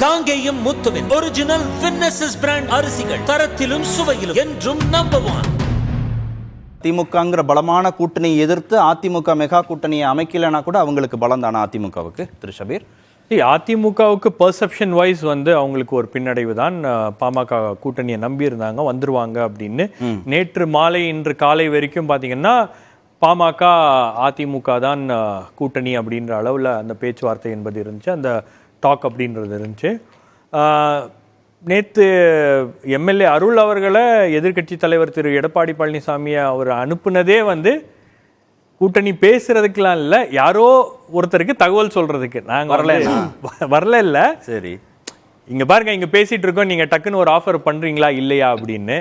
காங்கேயம் முத்துவின் ஒரிஜினல் வின்னசஸ் பிராண்ட் அரிசிகள் தரத்திலும் சுவையிலும் என்றும் நம்பர் 1. திமுகங்கிற பலமான கூட்டணியை எதிர்த்து அதிமுக மெகா கூட்டணியை அமைக்கலனா கூட அவங்களுக்கு பலம் தானே அதிமுகவுக்கு? திரு ஷபீர், அதிமுகவுக்கு பெர்செப்ஷன் வைஸ் வந்து அவங்களுக்கு ஒரு பின்னடைவு தான். பாமக கூட்டணியை நம்பி இருந்தாங்க, வந்துருவாங்க அப்படின்னு. நேற்று மாலை இன்று காலை வரைக்கும் பார்த்தீங்கன்னா பாமக அதிமுக தான் கூட்டணி அப்படின்ற அளவில் அந்த பேச்சுவார்த்தை என்பது இருந்துச்சு, அந்த டாக் அப்படின்றது இருந்துச்சு. நேற்று எம்எல்ஏ அருள் அவர்களை எதிர்கட்சி தலைவர் திரு எடப்பாடி பழனிசாமியை அவர் அனுப்புனதே வந்து கூட்டணி பேசுறதுக்கெல்லாம் இல்லை, யாரோ ஒருத்தருக்கு தகவல் சொல்றதுக்கு. நாங்கள் வரல இல்லை, சரி இங்க பாருங்க இங்க பேசிட்டு இருக்கோம், நீங்க டக்குன்னு ஒரு ஆஃபர் பண்றீங்களா இல்லையா அப்படின்னு.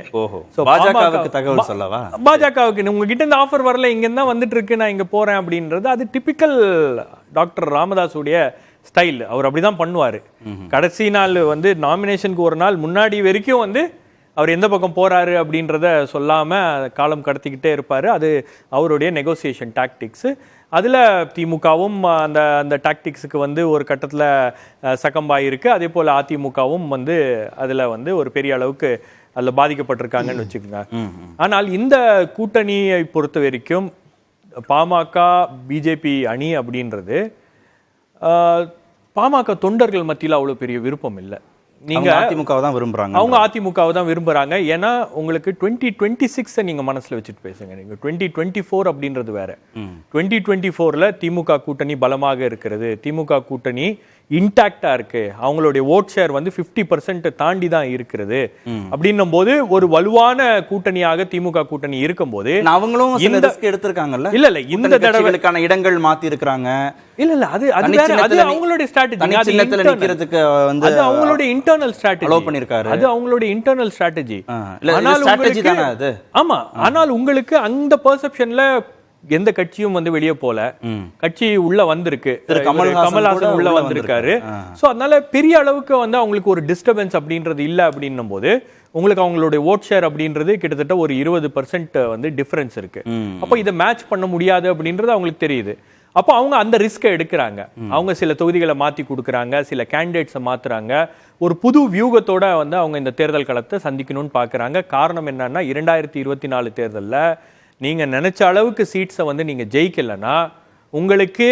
பாஜகவுக்கு தகவல் சொல்லவா? பாஜகவுக்கு உங்ககிட்ட இந்த ஆஃபர் வரல, இங்க தான் வந்துட்டு இருக்கு, நான் இங்க போறேன் அப்படின்றது அது டிபிக்கல் டாக்டர் ராமதாஸ் உடைய ஸ்டைல். அவர் அப்படிதான் பண்ணுவாரு. கடைசி நாள் வந்து நாமினேஷனுக்கு ஒரு நாள் முன்னாடி வரைக்கும் வந்து அவர் எந்த பக்கம் போறாரு அப்படின்றத சொல்லாம காலம் கடத்திக்கிட்டே இருப்பாரு. அது அவருடைய நெகோசியேஷன் டாக்டிக்ஸ். அதில் திமுகவும் அந்த அந்த டாக்டிக்ஸுக்கு வந்து ஒரு கட்டத்தில் சக்கம்பாயிருக்கு. அதே போல் அதிமுகவும் வந்து அதில் வந்து ஒரு பெரிய அளவுக்கு அதில் பாதிக்கப்பட்டிருக்காங்கன்னு வச்சுக்கோங்க. ஆனால் இந்த கூட்டணியை பொறுத்த வரைக்கும் பாமக பிஜேபி அணி அப்படின்றது பாமக தொண்டர்கள் மத்தியில் அவ்வளோ பெரிய விருப்பம் இல்லை. நீங்க அதிமுகவை தான் விரும்புறாங்க, அவங்க அதிமுகவை தான் விரும்புறாங்க. ஏன்னா உங்களுக்கு 2026 நீங்க மனசுல வச்சுட்டு பேசுங்க. நீங்க 2024 அப்படின்றது வேற. 2024ல திமுக கூட்டணி பலமாக இருக்கிறது, திமுக கூட்டணி இன்டாக்டா இருக்கு, அவங்களுடைய ஓட் ஷேர் வந்து 50% தாண்டி தான் இருக்கிறது. அப்படின்னும் போது ஒரு வலுவான கூட்டணியாக திமுக கூட்டணி இருக்கும் போது அவங்களும் எடுத்திருக்காங்க. இல்ல இல்ல இந்த தடவைக்கான இடங்கள் மாத்தி இருக்காங்க. இல்ல இல்ல அது அது அவங்களுடைய ஸ்ட்ராட்டஜி. அது அவங்களுடைய இன்டர்னல் ஸ்ட்ராட்டஜி அலோ பண்ணிருக்காரு. அது அவங்களுடைய இன்டர்னல் ஸ்ட்ராட்டஜி. ஆமா, ஆனால் உங்களுக்கு அந்த பெர்செப்ஷன்ல எந்த கட்சியும் வந்து வெளியே போல, கட்சி உள்ள வந்திருக்கு, கமல்ஹாசன் உள்ள வந்திருக்காரு. சோ அதனால பெரிய அளவுக்கு வந்து அவங்களுக்கு ஒரு டிஸ்டர்பன்ஸ் அப்படின்றது இல்ல. அப்படின்னும் போது உங்களுக்கு அவங்களுடைய ஓட் ஷேர் அப்படின்றது கிட்டத்தட்ட ஒரு 20% வந்து டிஃபரன்ஸ் இருக்கு. அப்ப இதை மேட்ச் பண்ண முடியாது அப்படின்றது அவங்களுக்கு தெரியுது. அப்போ அவங்க அந்த ரிஸ்கை எடுக்கிறாங்க. அவங்க சில தொகுதிகளை மாற்றி கொடுக்குறாங்க, சில கேண்டிடேட்ஸை மாற்றுறாங்க, ஒரு புது வியூகத்தோட வந்து அவங்க இந்த தேர்தல் களத்தை சந்திக்கணும்னு பார்க்குறாங்க. காரணம் என்னன்னா 2024 தேர்தலில் நீங்கள் நினச்ச அளவுக்கு சீட்ஸை வந்து நீங்கள் ஜெயிக்கலைன்னா உங்களுக்கு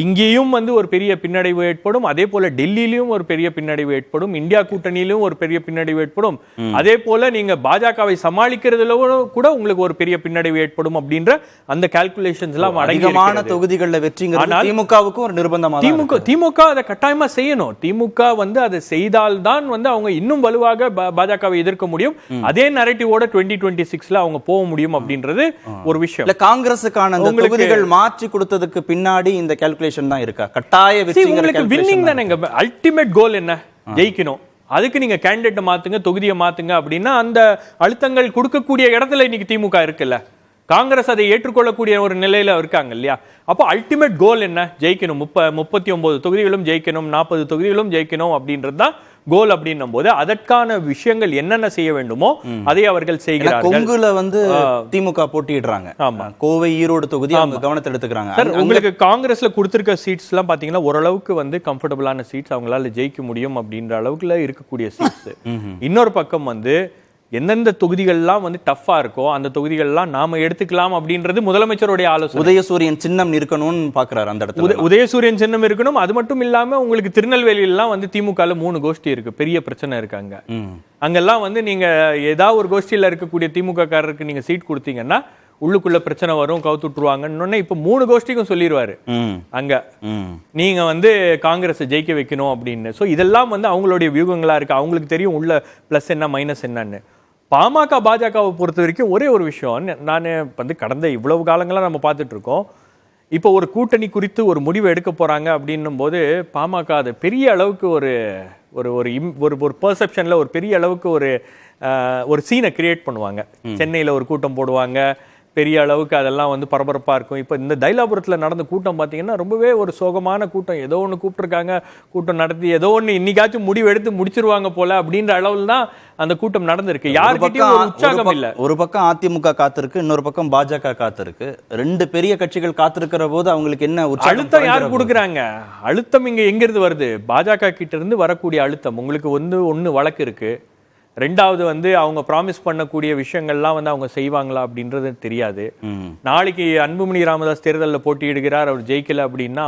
இங்கேயும் வந்து ஒரு பெரிய பின்னடைவு ஏற்படும், அதே போல டெல்லியிலும் ஒரு பெரிய பின்னடைவு ஏற்படும், இந்தியா கூட்டணியிலும் ஒரு பெரிய பின்னடைவு ஏற்படும், அதே போல நீங்க பாஜகவை சமாளிக்கிறதுல கூட உங்களுக்கு ஒரு பெரிய பின்னடைவு ஏற்படும் அப்படின்ற அந்த கால்குலேஷன்ஸ் எல்லாம் அதிகமான தொகுதிகளில் வெற்றிங்கிறது திமுகவுக்கும் ஒரு நிர்பந்தமா. திமுக அதை கட்டாயமா செய்யணும். திமுக வந்து அதை செய்தால்தான் வந்து அவங்க இன்னும் வலுவாக பாஜகவை எதிர்க்க முடியும். அதே நரேட்டிவோட 2026ல அவங்க போக முடியும் அப்படின்றது ஒரு விஷயம். காங்கிரஸுக்கான தொகுதிகள் மாற்றி கொடுத்ததுக்கு பின்னாடி இந்த தான் இருக்கா? கட்டாய வின்னிங் தானேங்க அல்டிமேட் கோல். என்ன ஜெயிக்கணும், அதுக்கு நீங்க கேண்டிடேட் மாத்துங்க, தொகுதியை மாத்துங்க அப்படின்னா அந்த அழுத்தங்கள் கொடுக்கக்கூடிய இடத்துல இன்னைக்கு திமுக இருக்குல்ல, காங்கிரஸ் அதை ஏற்றுக்கொள்ளக்கூடிய ஒரு நிலையில இருக்காங்க இல்லையா. அப்போ அல்டிமேட் கோல் என்ன? ஜெயிக்கணும், 39 தொகுதிகளும் ஜெயிக்கணும், 40 தொகுதிகளும் ஜெயிக்கணும் அப்படின்றது தான் கோல். அப்படின்னும் போது அதற்கான விஷயங்கள் என்னென்ன செய்ய வேண்டுமோ அதை அவர்கள் செய்கிறார்கள். கொங்குல வந்து திமுக போட்டிடுறாங்க. ஆமா, கோவை ஈரோடு தொகுதி அவங்க கவனத்தை எடுத்துக்கிறாங்க. சார் உங்களுக்கு காங்கிரஸ்ல கொடுத்திருக்க சீட்ஸ் எல்லாம் பாத்தீங்கன்னா ஓரளவுக்கு வந்து கம்ஃபர்டபுளான சீட்ஸ், அவங்களால ஜெயிக்க முடியும் அப்படின்ற அளவுக்குல இருக்கக்கூடிய சீட்ஸ். இன்னொரு பக்கம் வந்து எந்தெந்த தொகுதிகள்லாம் வந்து டஃபா இருக்கோ அந்த தொகுதிகள்லாம் நாம எடுத்துக்கலாம் அப்படின்றது முதலமைச்சருடைய ஆலோசனை. உதயசூரியன் சின்னம் இருக்கணும்னு பாக்குறாரு அந்த இடத்துல. உதயசூரியன் சின்னம் இருக்கணும். அது மட்டும் இல்லாம உங்களுக்கு திருநெல்வேலியெல்லாம் வந்து திமுகல 3 கோஷ்டி இருக்கு, பெரிய பிரச்சனை இருக்காங்க. அங்கெல்லாம் வந்து நீங்க ஏதாவது ஒரு கோஷ்டியில இருக்கக்கூடிய திமுக காரருக்கு நீங்க சீட் கொடுத்தீங்கன்னா உள்ளுக்குள்ள பிரச்சனை வரும், கவுத்துட்டுருவாங்கன்னு இப்ப 3 கோஷ்டிக்கும் சொல்லிடுவாரு அங்க, நீங்க வந்து காங்கிரஸ் ஜெயிக்க வைக்கணும் அப்படின்னு. சோ இதெல்லாம் வந்து அவங்களுடைய வியூகங்களா இருக்கு. அவங்களுக்கு தெரியும் உள்ள பிளஸ் என்ன மைனஸ் என்னன்னு. பாமக பாஜகவை பொறுத்த வரைக்கும் ஒரே ஒரு விஷயம், நான் வந்து கடந்த இவ்வளவு காலங்களாக நம்ம பார்த்துட்டு இருக்கோம், இப்போ ஒரு கூட்டணி குறித்து ஒரு முடிவு எடுக்க போறாங்க அப்படின்னும் போது பாமக அது பெரிய அளவுக்கு ஒரு ஒரு பெர்செப்ஷன்ல ஒரு பெரிய அளவுக்கு ஒரு சீனை கிரியேட் பண்ணுவாங்க. சென்னையில் ஒரு கூட்டம் போடுவாங்க, பெரிய அளவுக்கு அதெல்லாம் வந்து பரபரப்பாக இருக்கும். இப்போ இந்த தைலாபுரத்தில் நடந்த கூட்டம் பார்த்தீங்கன்னா ரொம்பவே ஒரு சோகமான கூட்டம். ஏதோ ஒன்று கூப்பிட்டுருக்காங்க, கூட்டம் நடத்தி ஏதோ ஒன்று இன்னைக்காச்சும் முடிவு எடுத்து முடிச்சிருவாங்க போல அப்படின்ற அளவில் தான் அந்த கூட்டம் நடந்திருக்கு. யாருக்கிட்டையும் ஒரு உற்சாகம் இல்லை. ஒரு பக்கம் அதிமுக காத்திருக்கு, இன்னொரு பக்கம் பாஜக காத்திருக்கு. ரெண்டு பெரிய கட்சிகள் காத்திருக்கிற போது அவங்களுக்கு என்ன அழுத்தம் யாரு கொடுக்குறாங்க? அழுத்தம் இங்க எங்கிருந்து வருது? பாஜக கிட்ட இருந்து வரக்கூடிய அழுத்தம். உங்களுக்கு ஒன்று வழக்கு இருக்கு, ரெண்டாவது வந்து அவங்க ப்ராமிஸ் பண்ணக்கூடிய விஷயங்கள்லாம் வந்து அவங்க செய்வாங்களா அப்படின்றது தெரியாது. நாளைக்கு அன்புமணி ராமதாஸ் தேர்தலில் போட்டியிடுகிறார், அவர் ஜெயிக்கல அப்படின்னா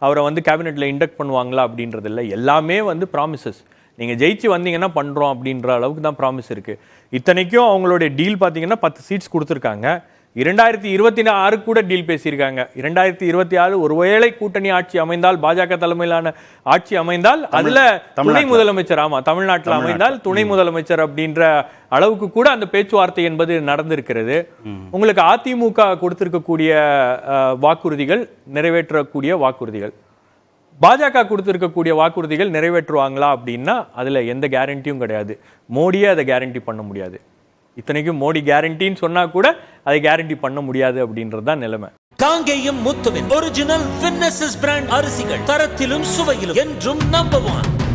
அவரை வந்து கேபினெட்ல இண்டக்ட் பண்ணுவாங்களா அப்படின்றது இல்லை. எல்லாமே வந்து ப்ராமிசஸ். நீங்க ஜெயிச்சு வந்தீங்கன்னா பண்றோம் அப்படின்ற அளவுக்கு தான் ப்ராமிஸ் இருக்கு. இத்தனைக்கும் அவங்களுடைய டீல் பார்த்தீங்கன்னா 10 சீட்ஸ் கொடுத்துருக்காங்க. 2026 கூட டீல் பேசியிருக்காங்க. 2026 ஒருவேளை கூட்டணி ஆட்சி அமைந்தால், பாஜக தலைமையிலான ஆட்சி அமைந்தால், அதுல துணை முதலமைச்சர், ஆமா தமிழ்நாட்டில் அமைந்தால் துணை முதலமைச்சர் அப்படின்ற அளவுக்கு கூட அந்த பேச்சுவார்த்தை என்பது நடந்திருக்கிறது. உங்களுக்கு அதிமுக கொடுத்திருக்கக்கூடிய வாக்குறுதிகள், நிறைவேற்றக்கூடிய வாக்குறுதிகள், பாஜக கொடுத்திருக்கக்கூடிய வாக்குறுதிகள் நிறைவேற்றுவாங்களா அப்படின்னா அதுல எந்த கேரண்டியும் கிடையாது. மோடியே அதை கேரண்டி பண்ண முடியாது. இத்தனைக்கும் மோடி கேரண்டின்னு சொன்னா கூட அதை கேரண்டி பண்ண முடியாது அப்படின்றது தான் நிலைமை. காங்கேயம் முத்துவின் ஒரிஜினல் வின்னசஸ் பிராண்ட் அரிசிகள், தரத்திலும் சுவையிலும் என்றும் நம்பர் 1.